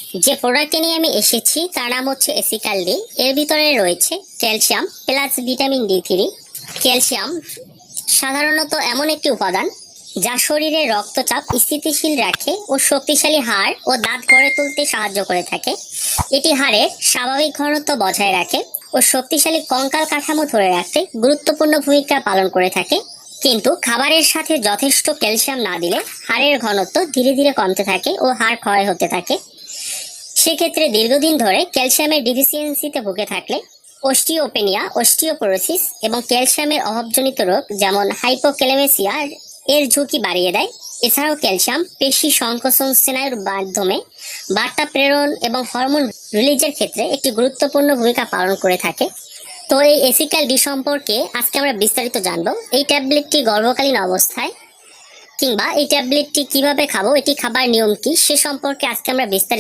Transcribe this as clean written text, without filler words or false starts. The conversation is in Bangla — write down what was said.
যে প্রোডাক্টটি নিয়ে আমি এসেছি তার নাম হচ্ছে এসিকাল ডি। এর ভিতরে রয়েছে calcium plus vitamin D3. Calcium সাধারণত এমন একটি উপাদান যা শরীরের রক্তচাপ স্থিতিশীল রাখে ও শক্তিশালী হাড় ও দাঁত গড়ে তুলতে সাহায্য করে থাকে। এটি হাড়ের স্বাভাবিক ঘনত্ব বজায় রাখে ও শক্তিশালী কঙ্কাল কাঠামো ধরে রাখতে গুরুত্বপূর্ণ ভূমিকা পালন করে থাকে। কিন্তু খাবারের সাথে যথেষ্ট ক্যালসিয়াম না দিলে হাড়ের ঘনত্ব ধীরে ধীরে কমতে থাকে ও হাড় ক্ষয় হতে থাকে। সেক্ষেত্রে দীর্ঘদিন ধরে ক্যালসিয়ামের ডিফিসিয়েন্সিতে ভুগে থাকলে অস্টিওপেনিয়া, অস্টিওপোরোসিস এবং ক্যালসিয়ামের অভাবজনিত রোগ যেমন হাইপোক্যালেমেসিয়া এর ঝুঁকি বাড়িয়ে দেয়। এছাড়াও ক্যালসিয়াম পেশি সংকোচন স্নায়ুর মাধ্যমে বার্তা প্রেরণ এবং হরমোন রিলিজের ক্ষেত্রে একটি গুরুত্বপূর্ণ ভূমিকা পালন করে থাকে। তো এই এসিক্যাল ডি সম্পর্কে আজকে আমরা বিস্তারিত জানবো। এই ট্যাবলেটটি গর্ভকালীন অবস্থায় কিংবা এই ট্যাবলেটটি কিভাবে খাবো, এটি খাবার নিয়ম কি সে সম্পর্কে আজকে আমরা বিস্তারিত